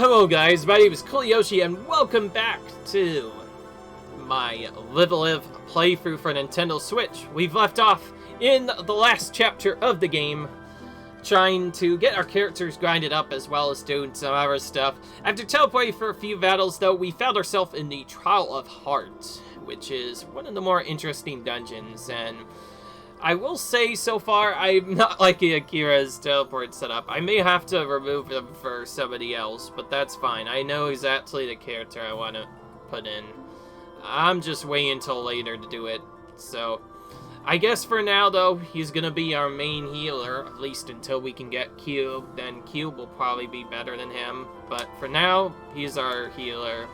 Hello guys, my name is Koyoshi and welcome back to my Live a Live playthrough for Nintendo Switch. We've left off in the last chapter of the game, trying to get our characters grinded up as well as doing some other stuff. After teleporting for a few battles though, we found ourselves in the Trial of Heart, which is one of the more interesting dungeons, and I will say so far, I'm not liking Akira's teleport setup. I may have to remove him for somebody else, but that's fine. I know exactly the character I want to put in. I'm just waiting until later to do it. So, I guess for now though, he's gonna be our main healer, at least until we can get Cube. Then Cube will probably be better than him, but for now, he's our healer.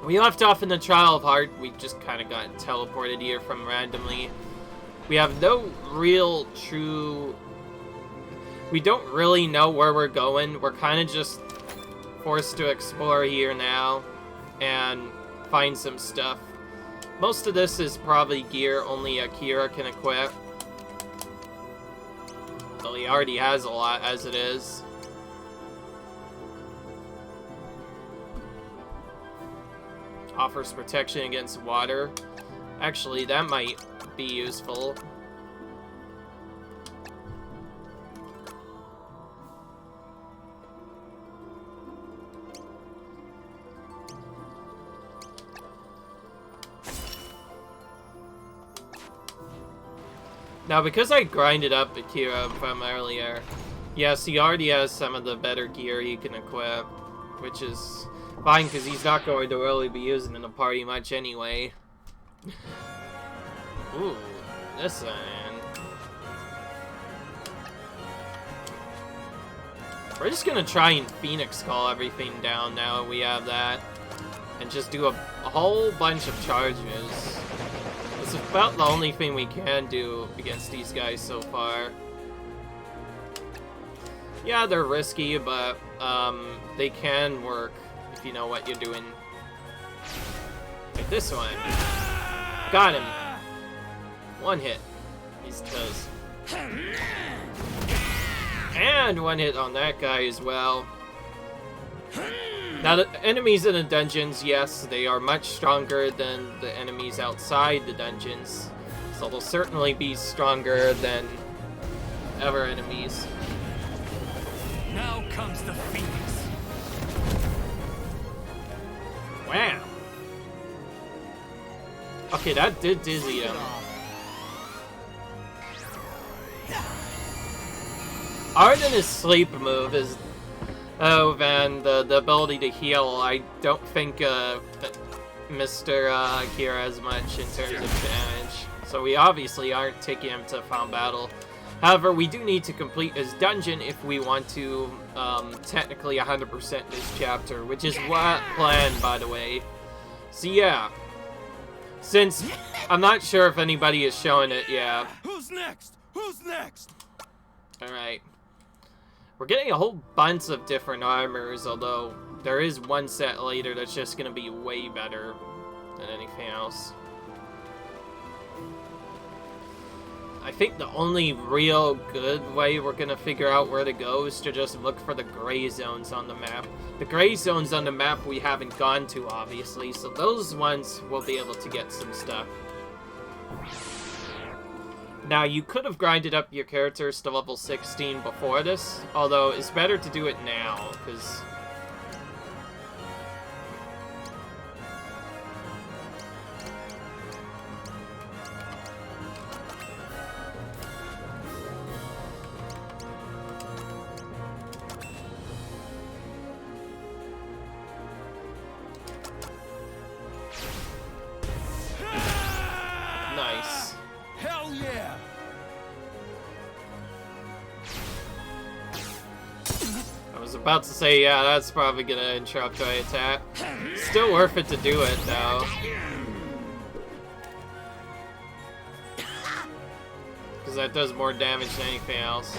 We left off in the Trial of Heart. We just kind of got teleported here from randomly. We have no real true... We don't really know where we're going. We're kind of just forced to explore here now and find some stuff. Most of this is probably gear only Akira can equip. Well, he already has a lot as it is. Offers protection against water. Actually, that might be useful. Now, because I grinded up Akira from earlier, yes, he already has some of the better gear he can equip, which is fine because he's not going to really be using in the party much anyway. Ooh, this one. We're just gonna try and Phoenix Call everything down now that we have that. And just do a whole bunch of charges. It's about the only thing we can do against these guys so far. Yeah, they're risky, but they can work if you know what you're doing. Like this one. Got him. One hit. He's toast. And one hit on that guy as well. Now, the enemies in the dungeons, yes, they are much stronger than the enemies outside the dungeons. So they'll certainly be stronger than other enemies. Now comes the Phoenix. Wow. Okay, that did dizzy him. Other than his sleep move is... Oh, man, the ability to heal, I don't think Mr. Akira has much in terms of damage. So we obviously aren't taking him to final battle. However, we do need to complete his dungeon if we want to technically 100% this chapter, which is what planned, by the way. So yeah. Since I'm not sure if anybody is showing it, yeah. Who's next? Who's next? Alright. We're getting a whole bunch of different armors, although there is one set later that's just going to be way better than anything else. I think the only real good way we're going to figure out where to go is to just look for the gray zones on the map. The gray zones on the map we haven't gone to, obviously, so those ones we'll be able to get some stuff. Now, you could have grinded up your characters to level 16 before this, although it's better to do it now, because... Nice. Hell yeah! I was about to say, yeah, that's probably gonna interrupt my attack. Still worth it to do it, though. Because that does more damage than anything else.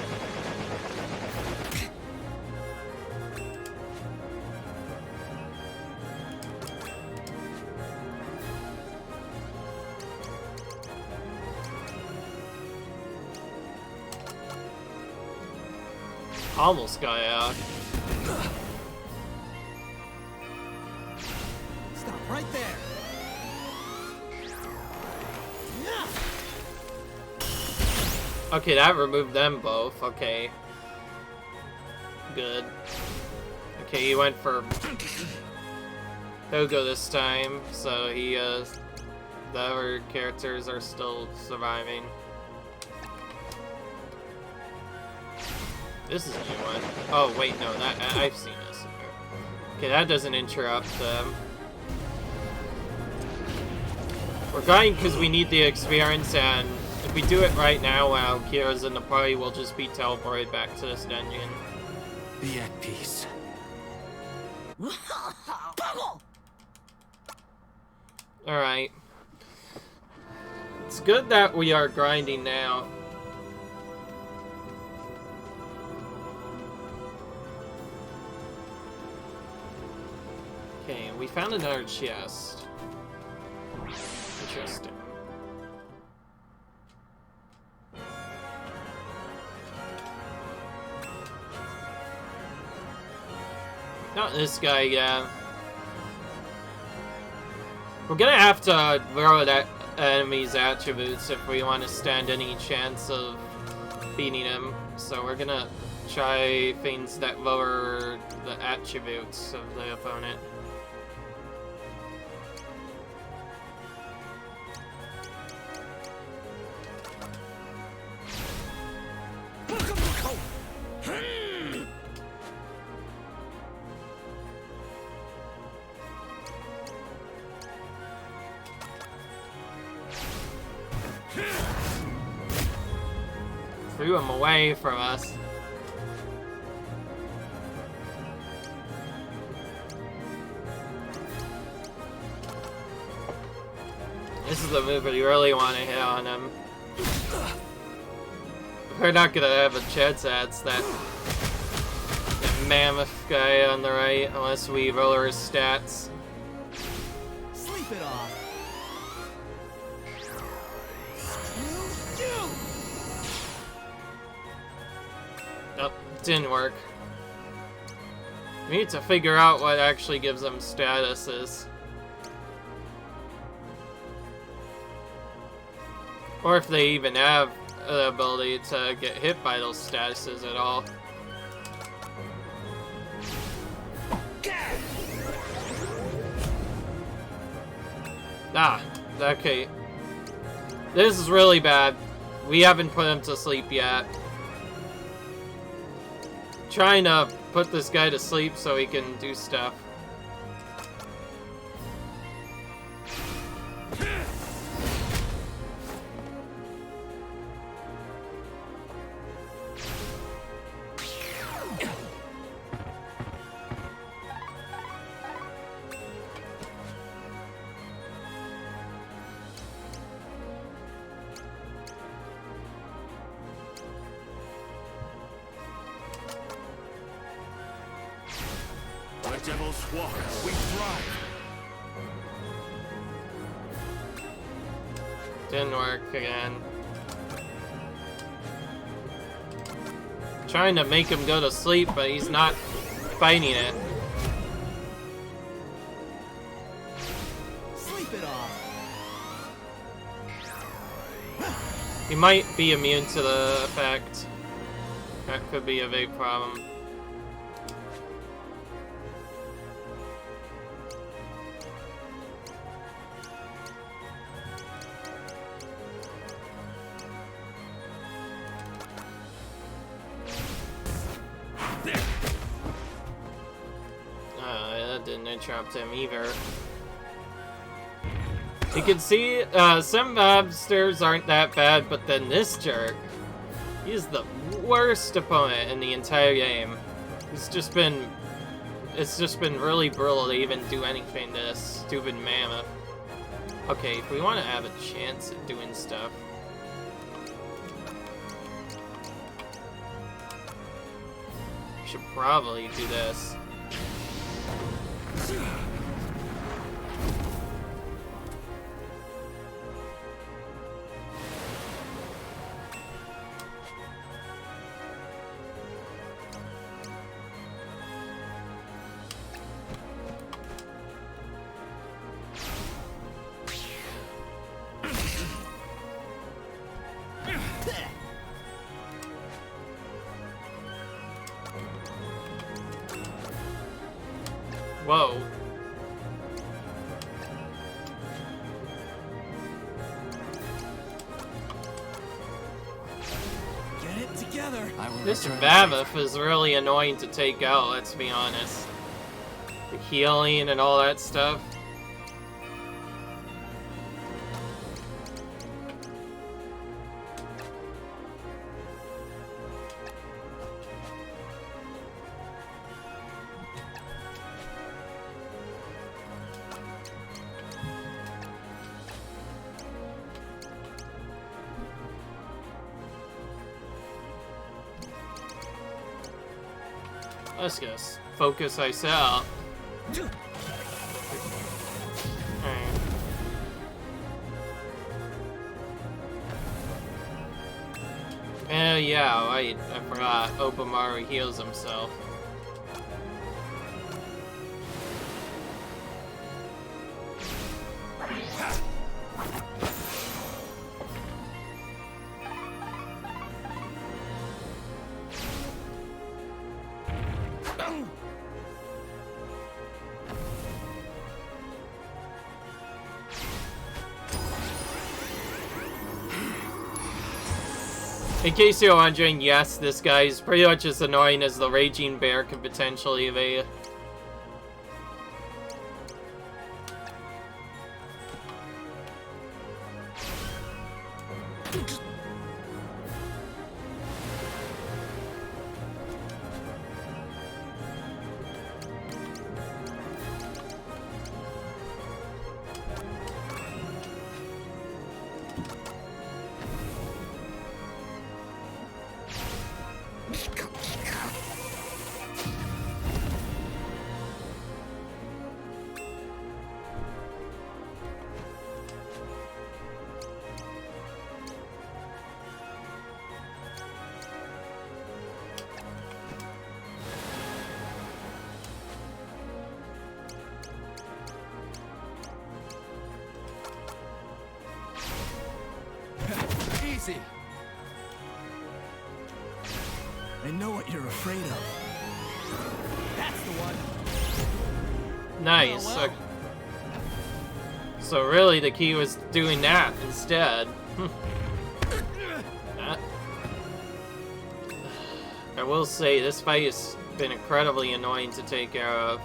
Almost got out. Right there. Okay, that removed them both. Okay. Good. Okay, he went for Hugo this time, so he, the other characters are still surviving. This is a new one. Oh, wait, no, that I've seen this. Okay, that doesn't interrupt them. We're going because we need the experience, and if we do it right now while Kira's in the party, we'll just be teleported back to this dungeon. Be at peace. Alright. It's good that we are grinding now. Okay, we found another chest. Interesting. Not this guy, yeah. We're gonna have to throw that enemy's attributes if we want to stand any chance of beating him. So we're gonna try things that lower the attributes of the opponent. Threw him away from us. This is the move that you really want to hit on him. We're not gonna have a chance at that mammoth guy on the right unless we roll his stats. Sleep it off. Nope, didn't work. We need to figure out what actually gives them statuses. Or if they even have the ability to get hit by those statuses at all. Ah, okay. This is really bad. We haven't put him to sleep yet. Trying to put this guy to sleep so he can do stuff. The devil's walk. We thrive. Didn't work again. Trying to make him go to sleep, but he's not fighting it. Sleep it off. He might be immune to the effect. That could be a big problem. That didn't interrupt him either. You can see some mobsters aren't that bad, but then this jerk, he's the worst opponent in the entire game. It's just been really brutal to even do anything to this stupid mammoth. Okay, if we want to have a chance at doing stuff, we should probably do this. Whoa. Get it together. I will This return Mammoth is really annoying to take out, let's be honest. The healing and all that stuff. Let's just focus ourselves. Alright. Yeah, right. I forgot. Obamaru heals himself. In case you're wondering, yes, this guy is pretty much as annoying as the Raging Bear could potentially be. Easy. I know what you're afraid of. That's the one. Nice. Oh, well. So really the key was doing that instead. I will say, this fight has been incredibly annoying to take care of.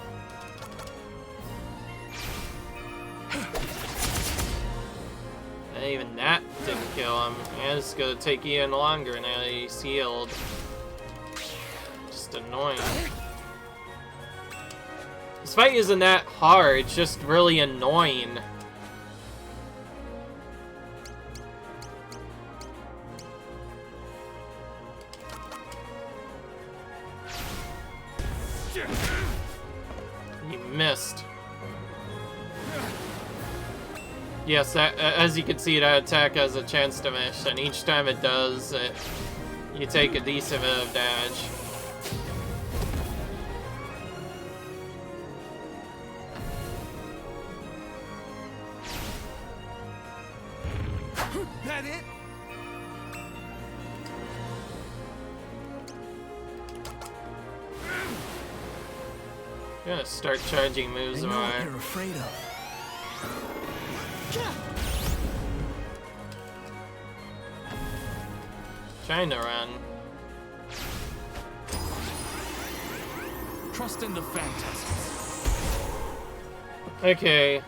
And even that didn't kill him. And it's gonna take even longer now that he's healed. Just annoying. This fight isn't that hard, it's just really annoying. You missed. Yes, that, as you can see, that attack has a chance to miss, and each time it does, you take a decent amount of damage. That it? I'm gonna start charging moves I of know what mine. you're afraid of. Trying to run. Trust in the phantasms. Okay.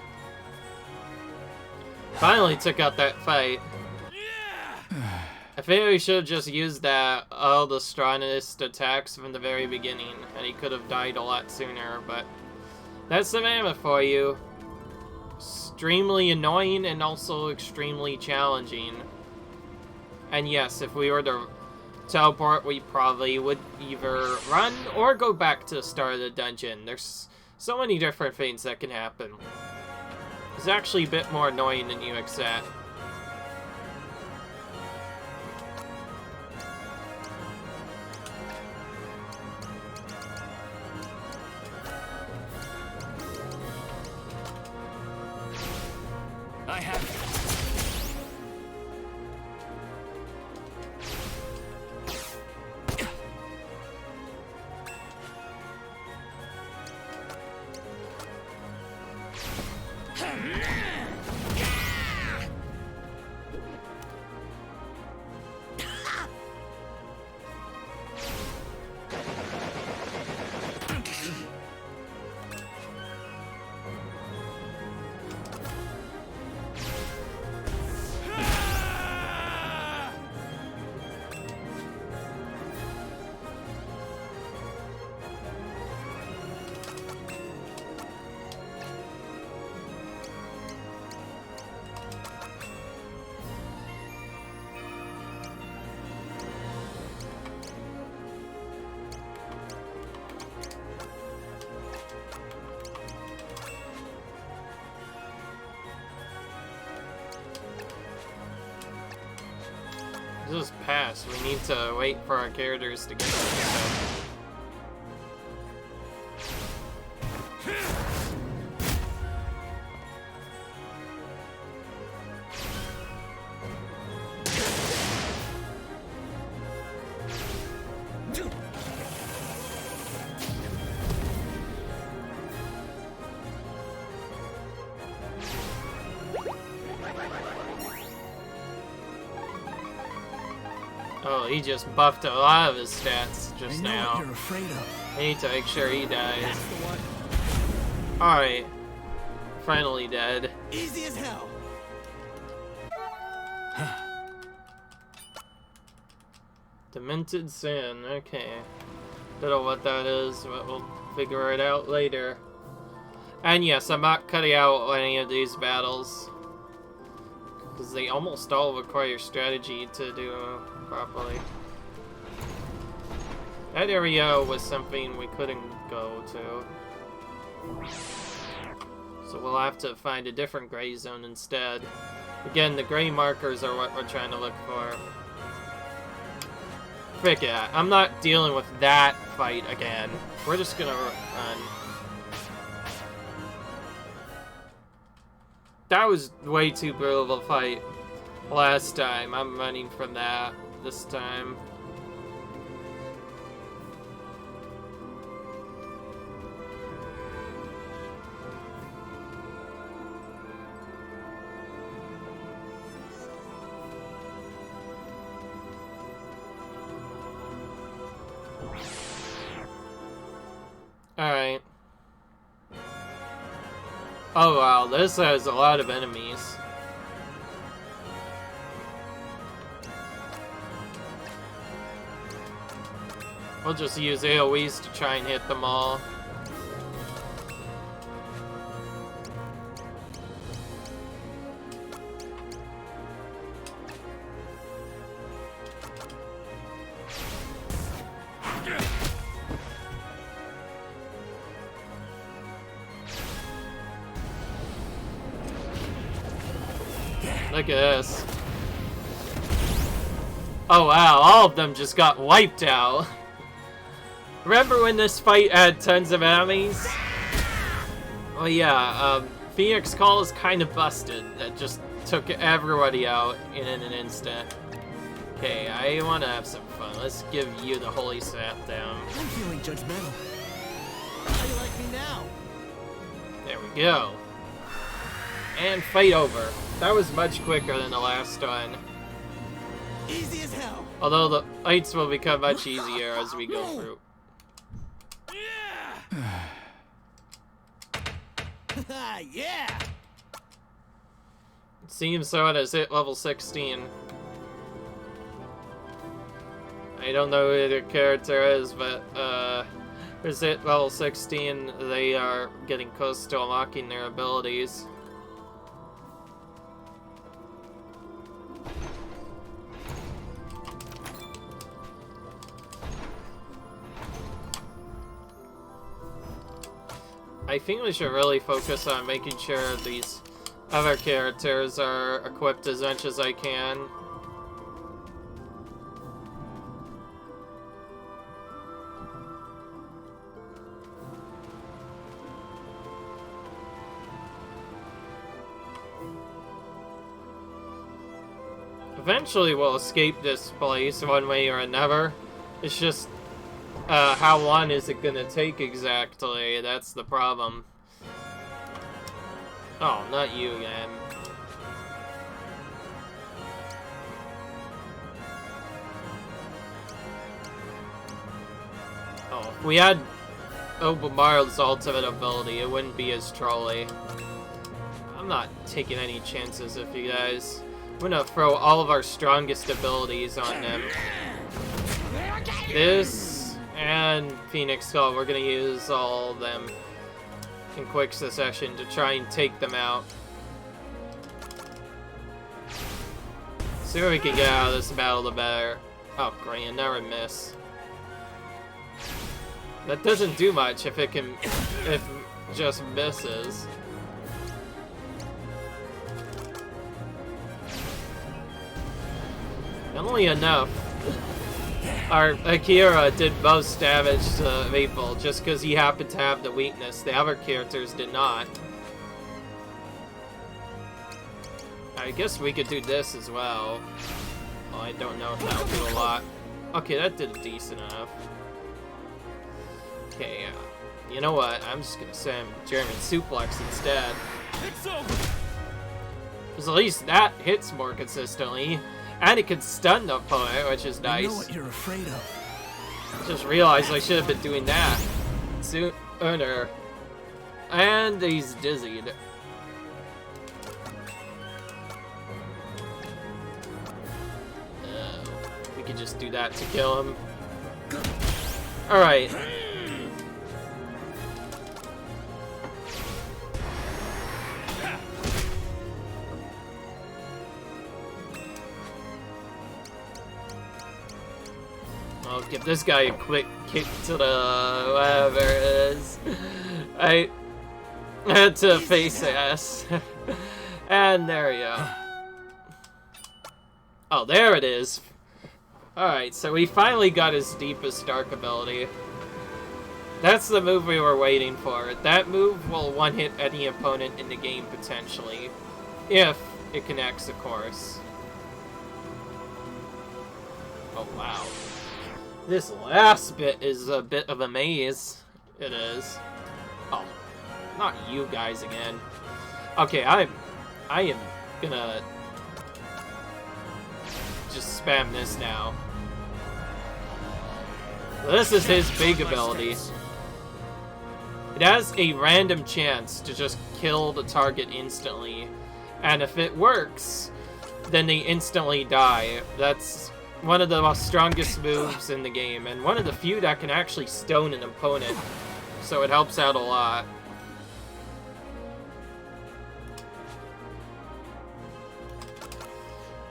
Finally took out that fight. I think we should have just used all the strongest attacks from the very beginning, and he could have died a lot sooner, but that's the Mammoth for you. Extremely annoying and also extremely challenging. And yes, if we were to teleport, we probably would either run or go back to the start of the dungeon. There's so many different things that can happen. It's actually a bit more annoying than you expect. I have it. Just pass. We need to wait for our characters to get there. So. Oh, he just buffed a lot of his stats just now. What you're afraid of. I need to make sure he dies. That's the one. Alright. Finally dead. Easy as hell. Demented Sin, okay. Don't know what that is, but we'll figure it out later. And yes, I'm not cutting out any of these battles, because they almost all require strategy to do properly. That area was something we couldn't go to. So we'll have to find a different gray zone instead. Again, the gray markers are what we're trying to look for. Frick it, I'm not dealing with that fight again. We're just gonna run. That was way too brutal of a fight last time. I'm running from that this time. Alright. Oh wow, this has a lot of enemies. We'll just use AoEs to try and hit them all. Look at this. Oh wow, all of them just got wiped out. Remember when this fight had tons of enemies? Oh yeah, Phoenix Call is kind of busted. That just took everybody out in an instant. Okay, I want to have some fun. Let's give you the holy sap down. I'm feeling judgmental. How do you like me now? There we go. And fight over. That was much quicker than the last one. Easy as hell. Although the fights will become much easier as we go through. Yeah. It seems so. It has hit level 16. I don't know who the character is, but it's hit level 16. They are getting close to unlocking their abilities. I think we should really focus on making sure these other characters are equipped as much as I can. Eventually we'll escape this place one way or another. It's just how long is it gonna take exactly? That's the problem. Oh, not you again. Oh, if we had Obamaro's ultimate ability, it wouldn't be as trolly. I'm not taking any chances with you guys. I'm gonna throw all of our strongest abilities on them. This and Phoenix Skull, we're gonna use all of them in quick succession to try and take them out. Sooner we can get out of this battle, the better. Oh, great, another miss. That doesn't do much if it just misses. Only enough. Our Akira did most damage to Maple just because he happened to have the weakness. The other characters did not. I guess we could do this as well. Well, I don't know if that would do a lot. Okay, that did decent enough. Okay, you know what? I'm just gonna send German Suplex instead. Because at least that hits more consistently. And it can stun the opponent, which is nice. I know what you're afraid of. Just realized I should have been doing that sooner. And he's dizzied. We could just do that to kill him. Alright. I'll give this guy a quick kick to the whatever it is. I had to face ass. And there we go. Oh, there it is. Alright, so we finally got his deepest dark ability. That's the move we were waiting for. That move will one-hit any opponent in the game, potentially. If it connects, of course. Oh, wow. This last bit is a bit of a maze. It is. Oh, not you guys again. Okay, I am gonna just spam this now. This is his big ability. It has a random chance to just kill the target instantly. And if it works, then they instantly die. That's one of the strongest moves in the game, and one of the few that can actually stone an opponent, so it helps out a lot.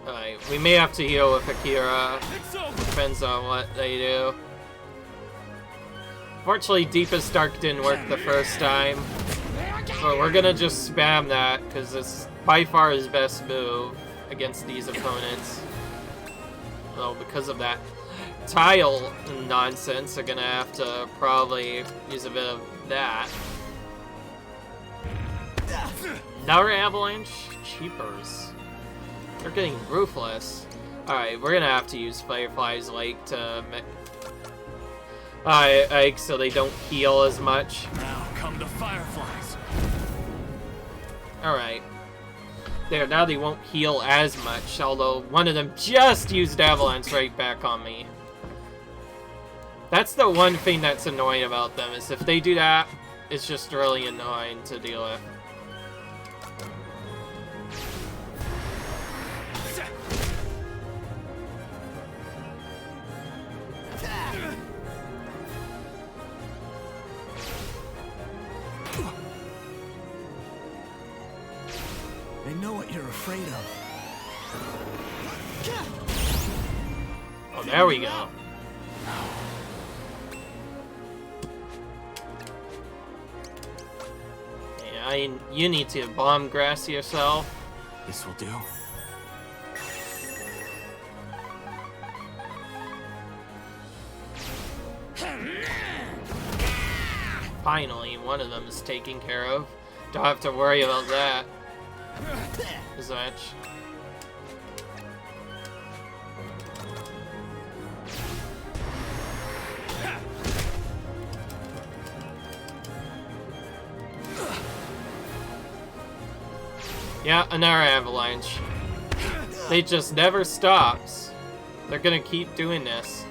Alright, we may have to heal with Akira. Depends on what they do. Fortunately, Deepest Dark didn't work the first time, but we're gonna just spam that, because it's by far his best move against these opponents. Well, because of that tile nonsense, they're gonna have to probably use a bit of that. Another avalanche? Cheapers. They're getting ruthless. Alright, we're gonna have to use Firefly's Lake to Ike so they don't heal as much. Now come the fireflies. Alright. There, now they won't heal as much, although one of them just used Avalanche right back on me. That's the one thing that's annoying about them, is if they do that, it's just really annoying to deal with. I know what you're afraid of. Oh, there we go. Yeah, you need to bomb grass yourself. This will do. Finally, one of them is taken care of. Don't have to worry about that as much. Yeah, another avalanche. They just never stops. They're gonna keep doing this.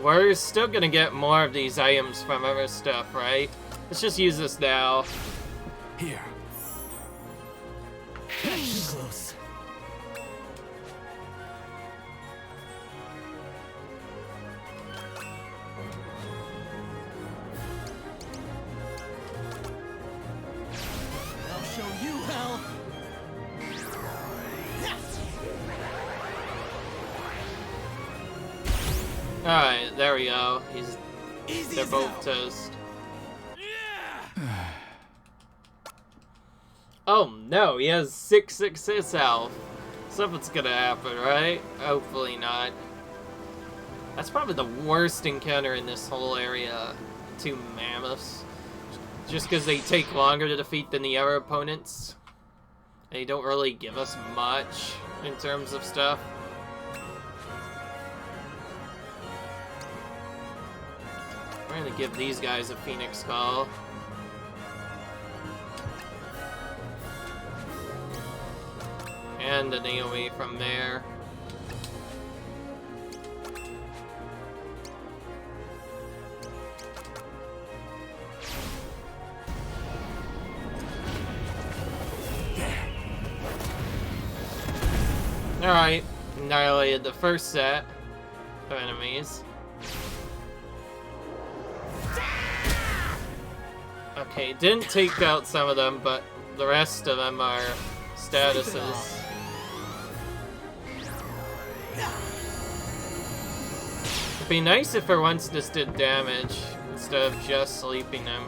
We're still gonna get more of these items from other stuff, right? Let's just use this now. Here. Too close. I'll show you hell. Alright, there we go. Easy They're as both hell. toast. Oh no, he has 666 health. Something's gonna happen, right? Hopefully not. That's probably the worst encounter in this whole area. 2 mammoths. Just because they take longer to defeat than the other opponents. They don't really give us much in terms of stuff. We're gonna give these guys a Phoenix Call. And an AoE from there. Alright, annihilated the first set of enemies. Okay, didn't take out some of them, but the rest of them are statuses. It'd be nice if for once this did damage instead of just sleeping them.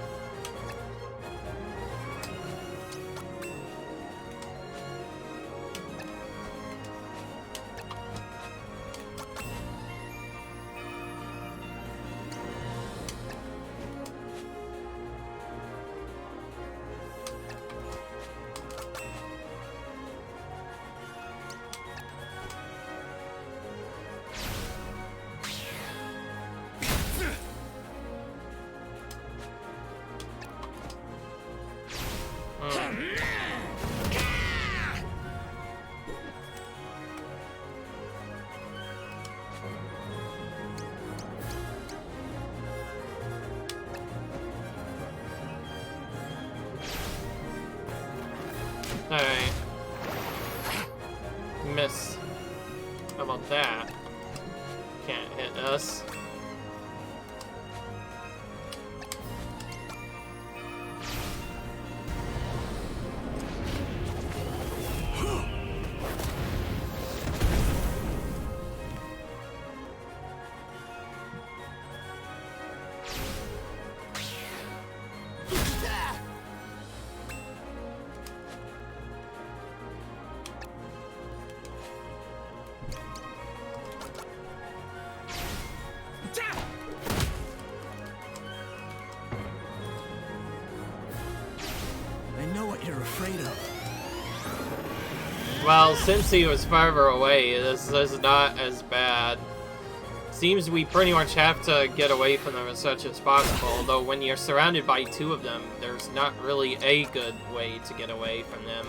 Alright. Miss. How about that? Can't hit us. I know what you're afraid of. Well, since he was farther away, this is not as bad. Seems we pretty much have to get away from them as much as possible, although when you're surrounded by 2 of them, there's not really a good way to get away from them.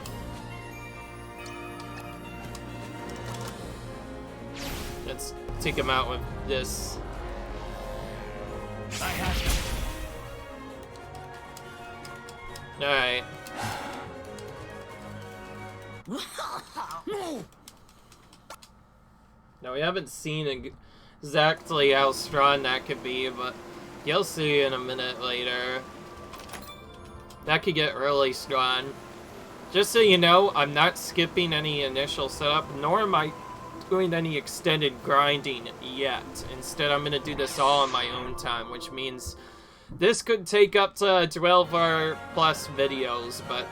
Let's take him out with this. I have you. Alright. Now, we haven't seen exactly how strong that could be, but you'll see in a minute later. That could get really strong. Just so you know, I'm not skipping any initial setup, nor am I doing any extended grinding yet. Instead, I'm going to do this all on my own time, which means this could take up to 12-hour plus videos, but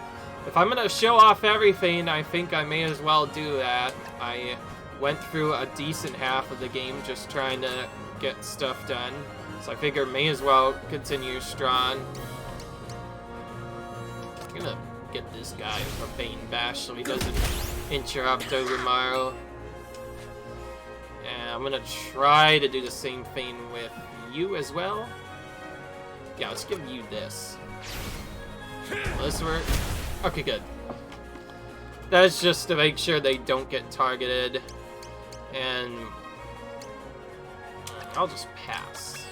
if I'm going to show off everything, I think I may as well do that. I went through a decent half of the game just trying to get stuff done, so I figure may as well continue strong. I'm gonna get this guy a Bane Bash so he doesn't interrupt Ogumaru. And I'm gonna try to do the same thing with you as well. Yeah, let's give you this. Will this work? Okay, good. That's just to make sure they don't get targeted. And I'll just pass.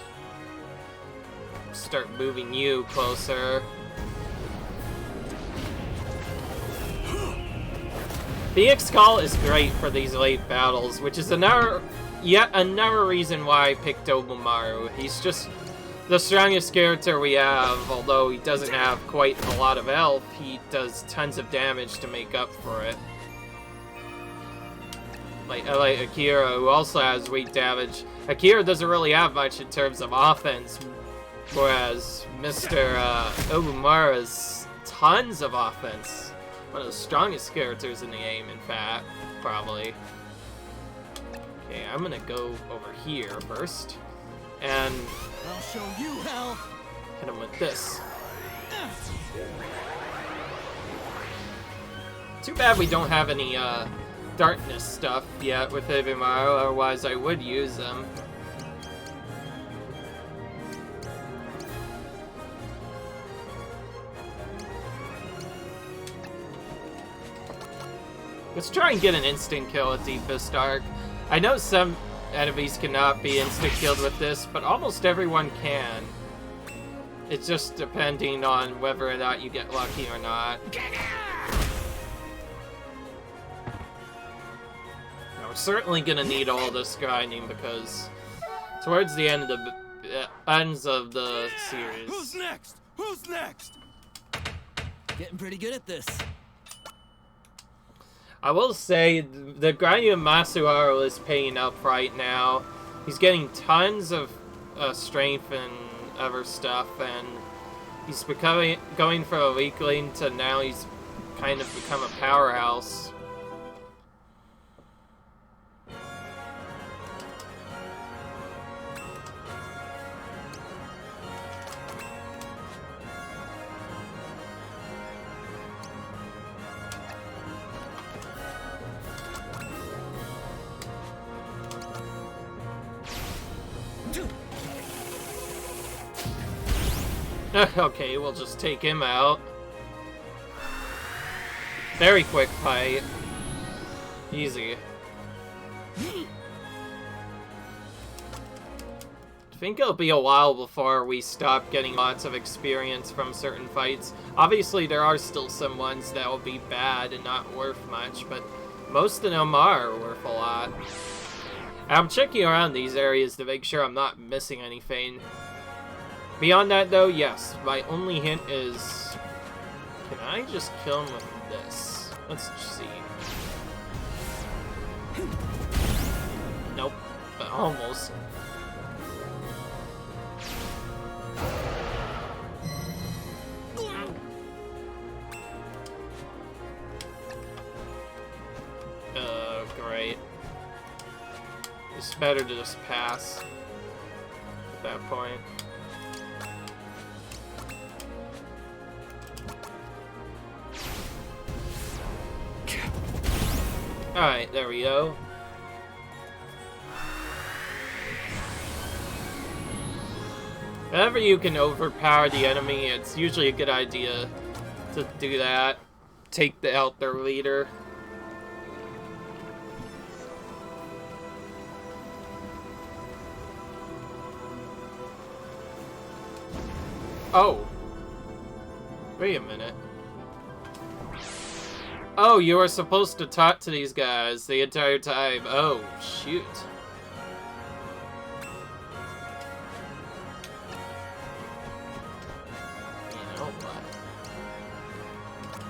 Start moving you closer. Phoenix Call is great for these late battles, which is yet another reason why I picked Ogumaru. He's just the strongest character we have, although he doesn't have quite a lot of health, he does tons of damage to make up for it. Like Akira, who also has weak damage. Akira doesn't really have much in terms of offense, whereas Mr. Ogumaru has tons of offense. One of the strongest characters in the game, in fact, probably. Okay, I'm gonna go over here first, and I'll show you how. hit him with this. Too bad we don't have any darkness stuff yet with Ogumaru, otherwise I would use them. Let's try and get an instant kill at Deepest Dark. I know some enemies cannot be instant killed with this, but almost everyone can. It's just depending on whether or not you get lucky or not. Now, we're certainly gonna need all this grinding because towards the end of the ends of the series. Who's next? Who's next? Getting pretty good at this. I will say, the grinding of Masuharu is paying up right now. He's getting tons of strength and other stuff, and he's going from a weakling to now he's kind of become a powerhouse. Okay, we'll just take him out. Very quick fight. Easy. I think it'll be a while before we stop getting lots of experience from certain fights. Obviously, there are still some ones that will be bad and not worth much, but most of them are worth a lot. I'm checking around these areas to make sure I'm not missing anything. Beyond that, though, yes, my only hint is... Can I just kill him with this? Let's see. Nope, but almost. Great. It's better to just pass at that point. Alright, there we go. Whenever you can overpower the enemy, it's usually a good idea to do that. Take out their leader. Oh. Wait a minute. Oh, you were supposed to talk to these guys the entire time. Oh, shoot. You know what?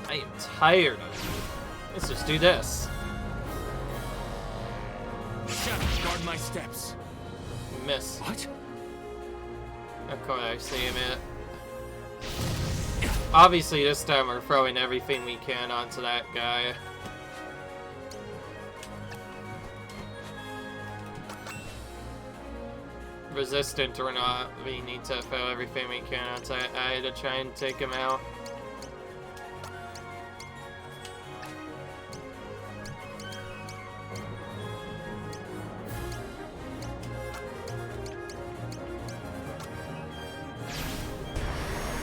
I am tired of you. Let's just do this. Shadow, guard my steps. Miss. What? Okay, I see him it. Obviously, this time we're throwing everything we can onto that guy. Resistant or not, we need to throw everything we can onto that guy to try and take him out.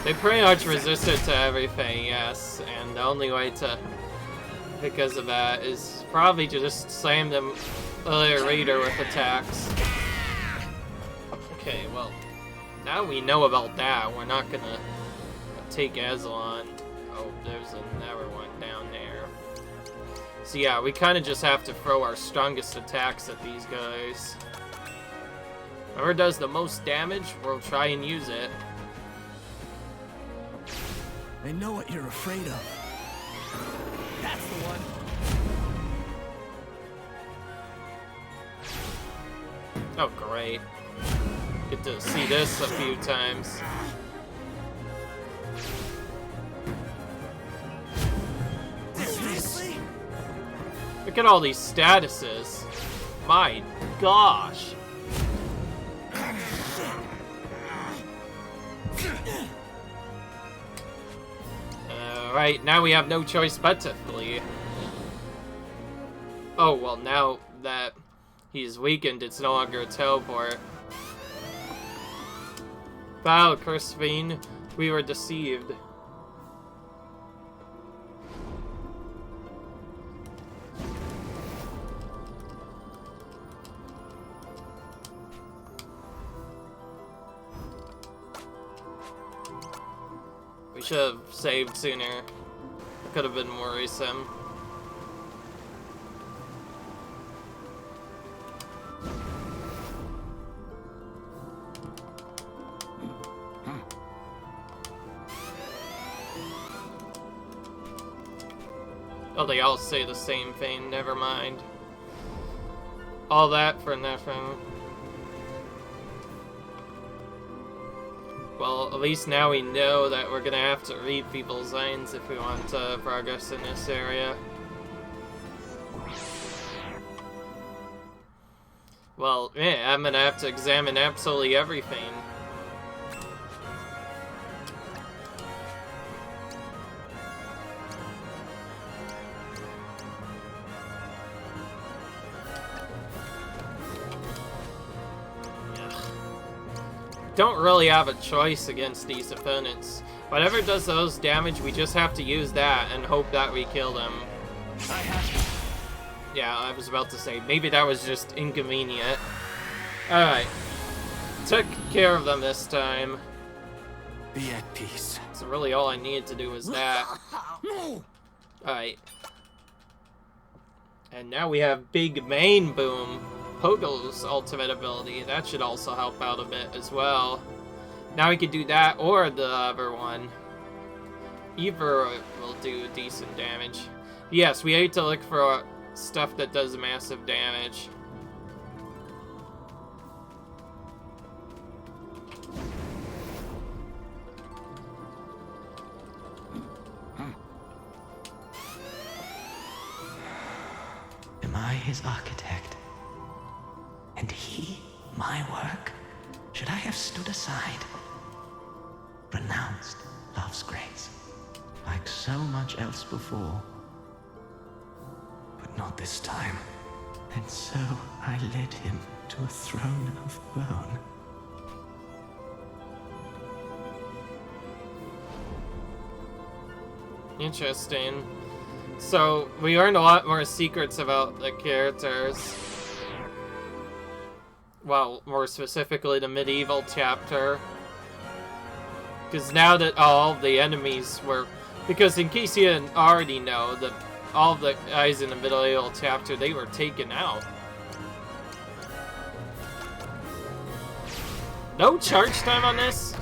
They pretty much resisted to everything, yes, and the only way to, because of that, is probably to just slam them later with attacks. Okay, well, now we know about that. We're not gonna take Aslan. Oh, there's another one down there. So yeah, we kind of just have to throw our strongest attacks at these guys. Whoever does the most damage, we'll try and use it. I know what you're afraid of. That's the one. Oh, great. Get to see this a few times. Seriously? Look at all these statuses. My gosh. Alright, now we have no choice but to flee. Oh, well, now that he's weakened, it's no longer a teleport. Wow, Crispine, we were deceived. We should have saved sooner. Could have been worrisome. Oh, they all say the same thing. Never mind. All that for nothing. Well, at least now we know that we're gonna have to read people's lines if we want to progress in this area. Well, yeah, I'm gonna have to examine absolutely everything. Don't really have a choice against these opponents. Whatever does those damage, we just have to use that and hope that we kill them. Yeah, I was about to say, maybe that was just inconvenient. Alright. Took care of them this time. Be at peace. So really all I needed to do was that. Alright. And now we have Big Main Boom. Pogo's ultimate ability. That should also help out a bit as well. Now we can do that or the other one. Either will do decent damage. Yes, we need to look for stuff that does massive damage. Am I his architect? And he, my work? Should I have stood aside? Renounced love's grace, like so much else before. But not this time. And so I led him to a throne of bone. Interesting. So, we learned a lot more secrets about the characters. Well, more specifically the medieval chapter. Because now that all the enemies were... Because in case you didn't already know, all the guys in the medieval chapter, they were taken out. No charge time on this?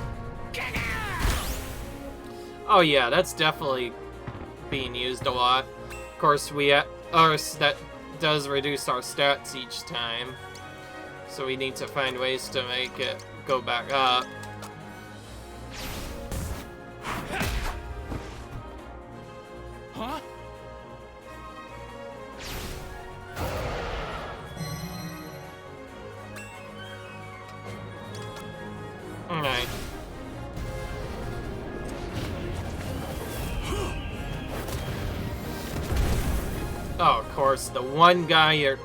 Oh yeah, that's definitely being used a lot. Of course, that does reduce our stats each time. So we need to find ways to make it go back up. Huh? Alright. Oh, of course, the one guy you're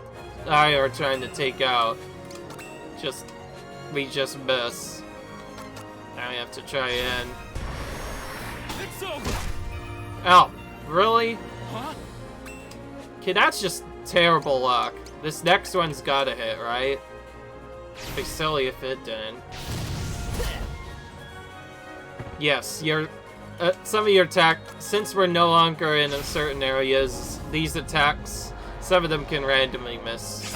trying to take out. We just miss. Now we have to try again. It's over. Oh, really? Huh? Okay, that's just terrible luck. This next one's gotta hit, right? It'd be silly if it didn't. Yes, some of your attack, since we're no longer in certain areas, these attacks, some of them can randomly miss.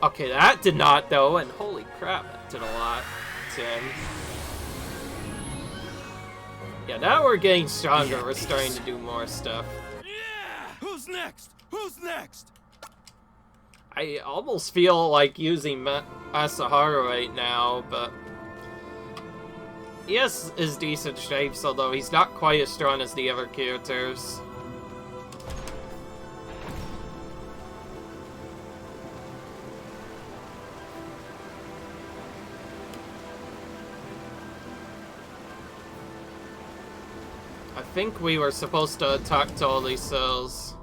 Okay, that did not, though, and holy crap, that did a lot to him. Yeah, now we're getting stronger, we're starting to do more stuff. Yeah! Who's next? Who's next? I almost feel like using Asahara right now, but he is decent shapes, although he's not quite as strong as the other characters. I think we were supposed to talk to all these souls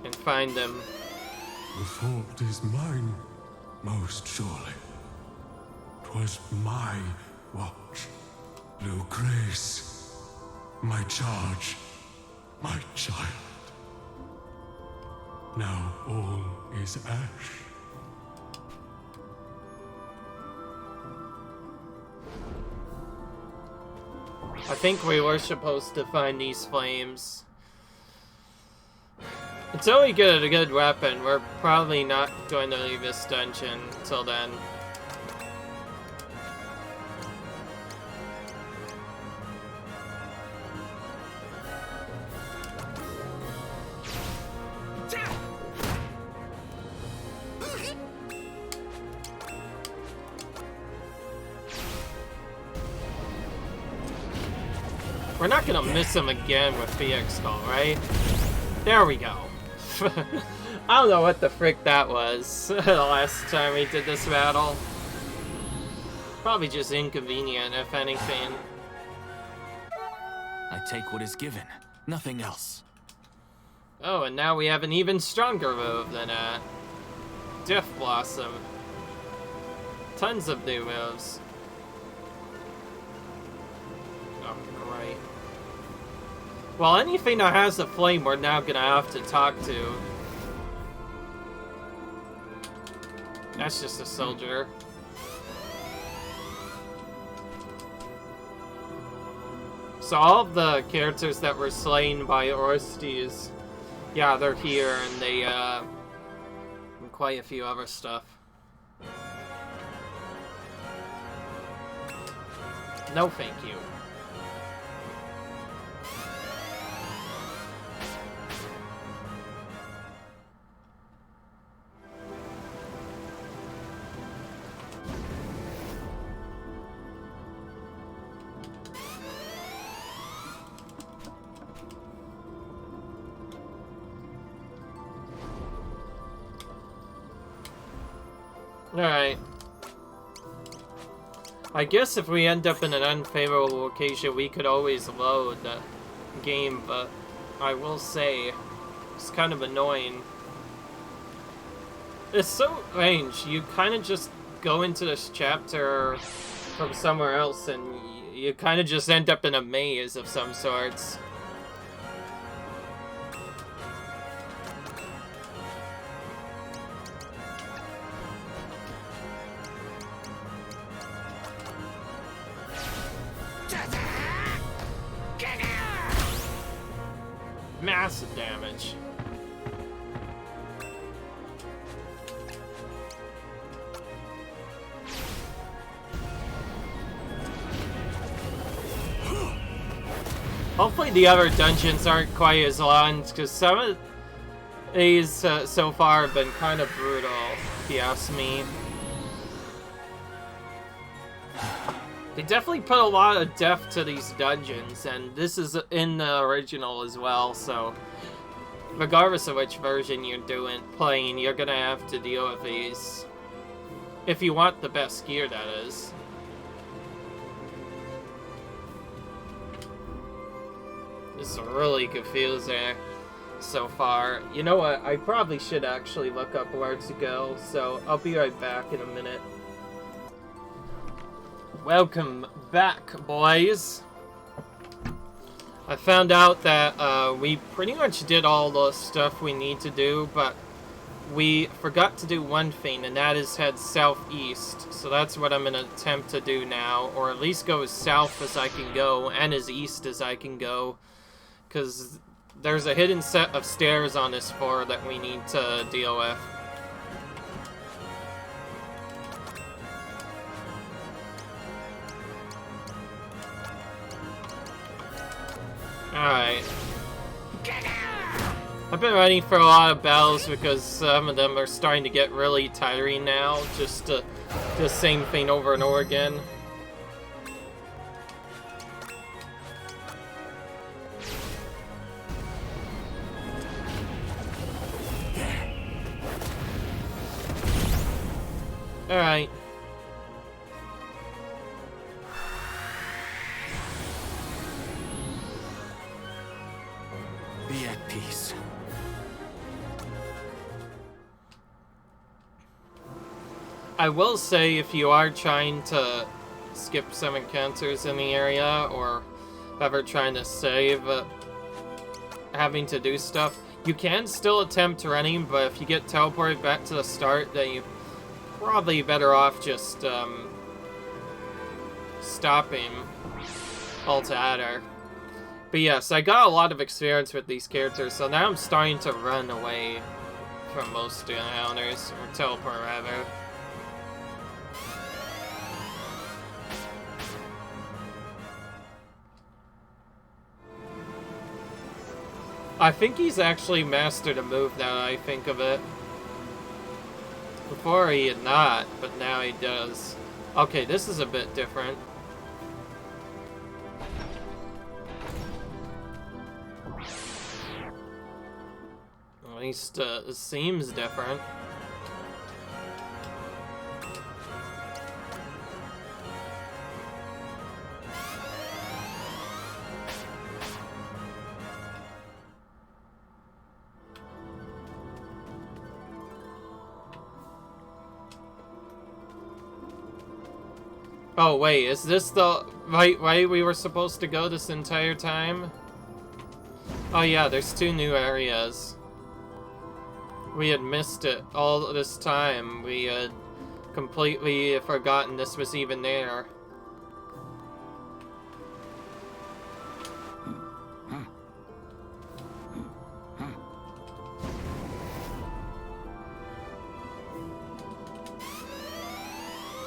and find them. The fault is mine, most surely. 'Twas my watch, Lucrece, my charge, my child. Now all is ash. I think we were supposed to find these flames. Until we get a good weapon, we're probably not going to leave this dungeon until then. We're not gonna miss him again with VX Call, right? There we go. I don't know what the frick that was the last time we did this battle. Probably just inconvenient, if anything. I take what is given, nothing else. Oh, and now we have an even stronger move than Death Blossom. Tons of new moves. Oh, great. Well, anything that has a flame, we're now gonna have to talk to. That's just a soldier. So all of the characters that were slain by Orestes, yeah, they're here, and they, and quite a few other stuff. No, thank you. Alright. I guess if we end up in an unfavorable location, we could always load the game, but I will say, it's kind of annoying. It's so strange. You kind of just go into this chapter from somewhere else, and you kind of just end up in a maze of some sorts. Massive damage. Hopefully the other dungeons aren't quite as long, because some of these so far have been kind of brutal, if you ask me. They definitely put a lot of depth to these dungeons, and this is in the original as well, so regardless of which version you're playing, you're gonna have to deal with these. If you want the best gear, that is. This is really confusing so far. You know what? I probably should actually look up where to go, so I'll be right back in a minute. Welcome back, boys. I found out that we pretty much did all the stuff we need to do, but we forgot to do one thing, and that is head southeast. So that's what I'm going to attempt to do now, or at least go as south as I can go, and as east as I can go, because there's a hidden set of stairs on this floor that we need to deal with. Alright. I've been running for a lot of battles because some of them are starting to get really tiring now, just to do the same thing over and over again. Alright. Be at peace. I will say, if you are trying to skip some encounters in the area, or ever trying to save, having to do stuff, you can still attempt running, but if you get teleported back to the start, then you're probably better off just stopping altogether. But yes, I got a lot of experience with these characters, so now I'm starting to run away from most encounters, or teleport rather. I think he's actually mastered a move now that I think of it. Before he had not, but now he does. Okay, this is a bit different. At least, it seems different. Oh wait, is this the right way we were supposed to go this entire time? Oh yeah, there's two new areas. We had missed it all this time. We had completely forgotten this was even there.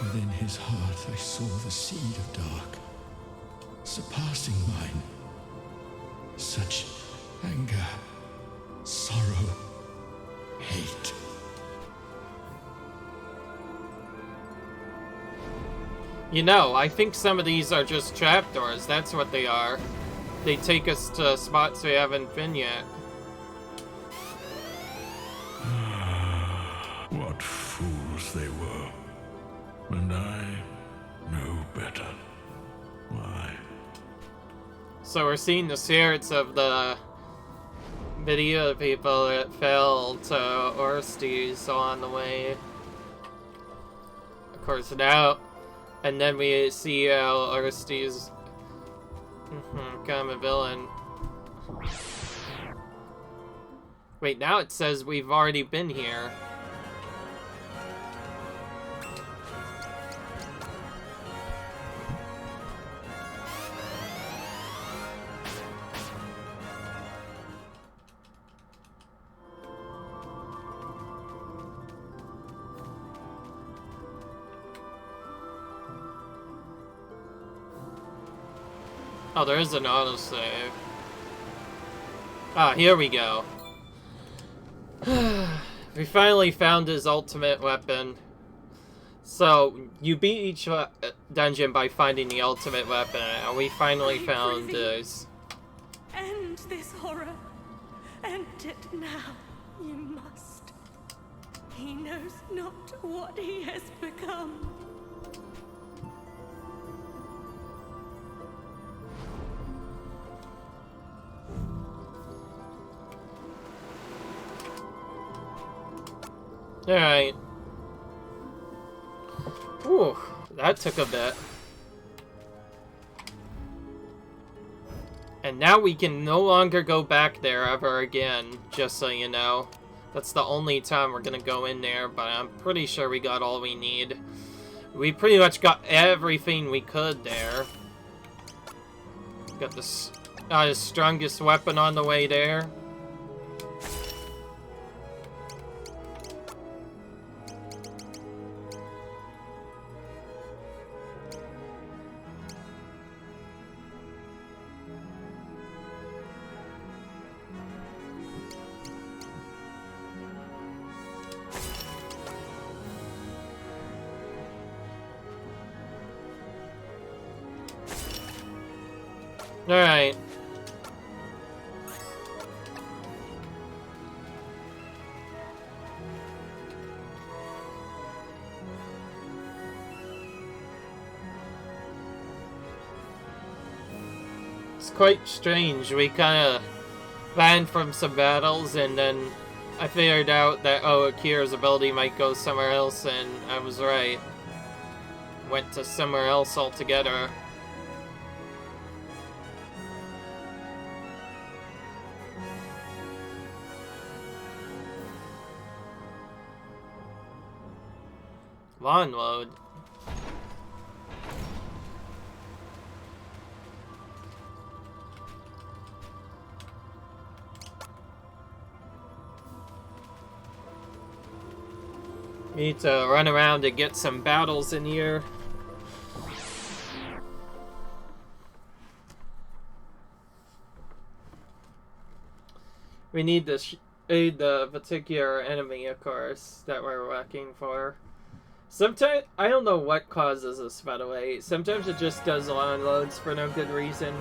Within his heart I saw the seed of dark, surpassing mine. Such anger, sorrow, hate. You know, I think some of these are just trapdoors. That's what they are. They take us to spots we haven't been yet. What fools they were. And I know better. Why? So we're seeing the spirits of the video people that fell to Orestes on the way. Of course, now, and then we see how Orestes become a villain. Wait, now it says we've already been here. Oh, there is an autosave. Ah, here we go. We finally found his ultimate weapon. So, you beat each dungeon by finding the ultimate weapon, and we finally found his. End this horror. End it now. You must. He knows not what he has become. Alright. Ooh, that took a bit. And now we can no longer go back there ever again, just so you know. That's the only time we're gonna go in there, but I'm pretty sure we got all we need. We pretty much got everything we could there. Got the strongest weapon on the way there. Alright. It's quite strange. We kind of ran from some battles, and then I figured out that, oh, Akira's ability might go somewhere else, and I was right. Went to somewhere else altogether. Lawn load. Need to run around and get some battles in here. We need to aid the particular enemy, of course, that we're working for. Sometimes, I don't know what causes this, by the way. Sometimes it just does lawn loads for no good reason.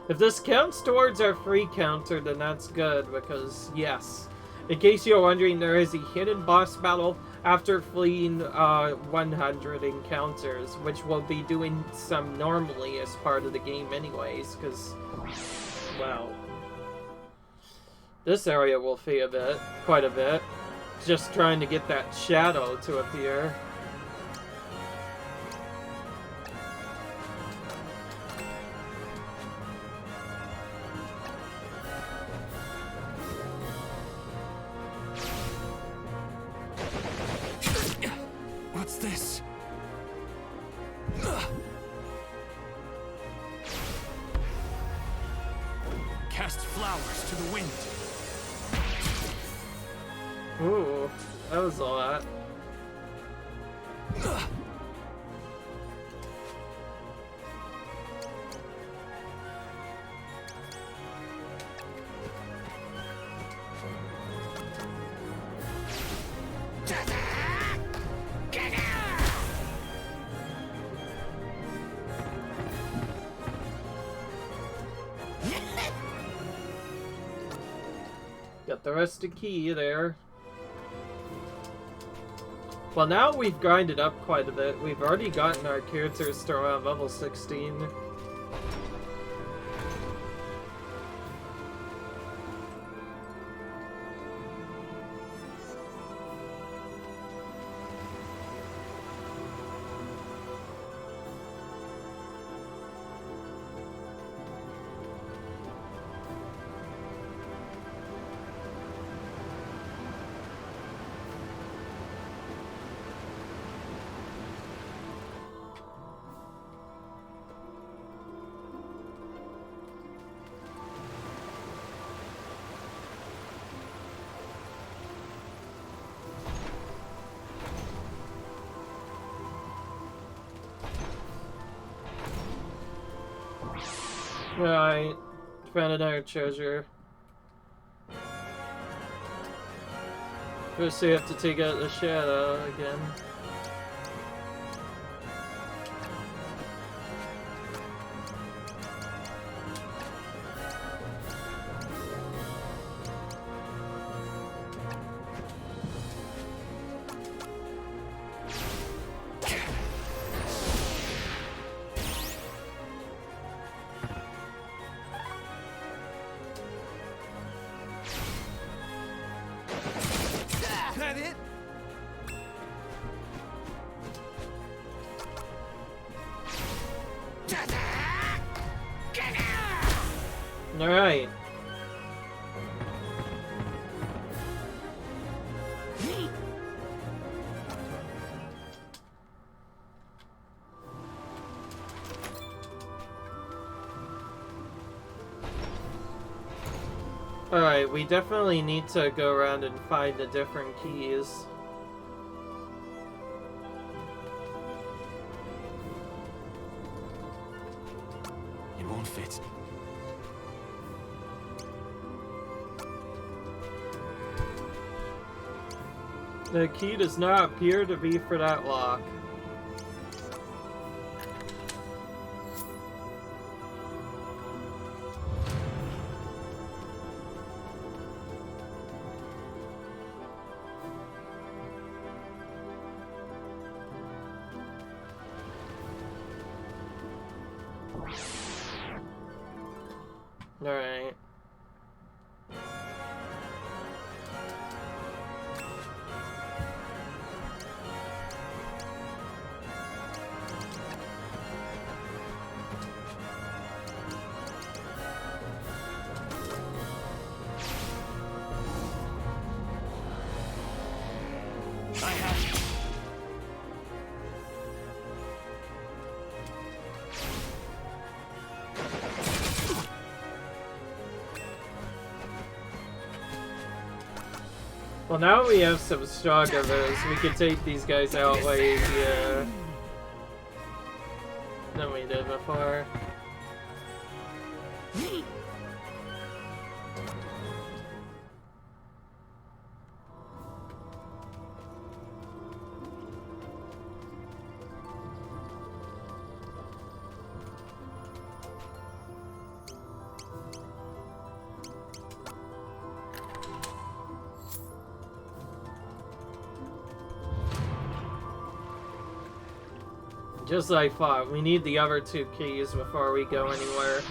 If this counts towards our free counter, then that's good, because, yes. In case you're wondering, there is a hidden boss battle after fleeing 100 encounters, which we'll be doing some normally as part of the game anyways, because, well, this area will fee a bit, quite a bit. Just trying to get that shadow to appear. What's this? Cast flowers to the wind. Ooh, that was a lot. Got the rusted key there. Well, now we've grinded up quite a bit. We've already gotten our characters to around level 16. Right, found another treasure. First we have to take out the shadow again. Alright. Alright, we definitely need to go around and find the different keys. It won't fit. The key does not appear to be for that lock. Alright. I have you. Well, now we have some stronger moves. We can take these guys out way easier than we did before. Just like I thought, we need the other two keys before we go anywhere.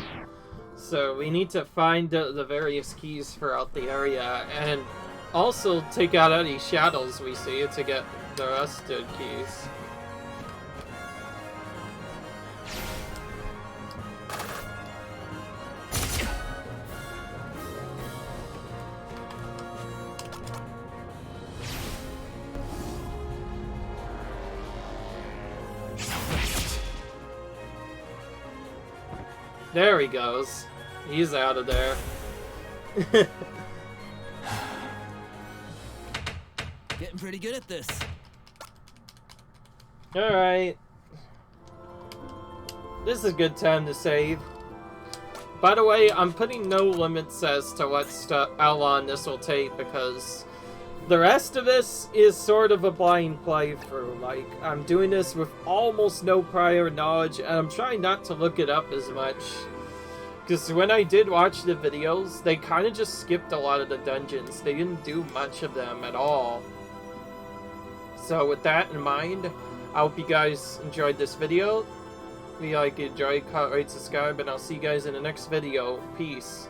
So we need to find the various keys throughout the area, and also take out any shadows we see to get the rusted keys. There he goes. He's out of there. Getting pretty good at this. Alright. This is a good time to save. By the way, I'm putting no limits as to how long this will take, because the rest of this is sort of a blind playthrough. Like, I'm doing this with almost no prior knowledge, and I'm trying not to look it up as much. Because when I did watch the videos, they kind of just skipped a lot of the dungeons. They didn't do much of them at all. So with that in mind, I hope you guys enjoyed this video. If you like, enjoy, comment, rate, subscribe, and I'll see you guys in the next video. Peace.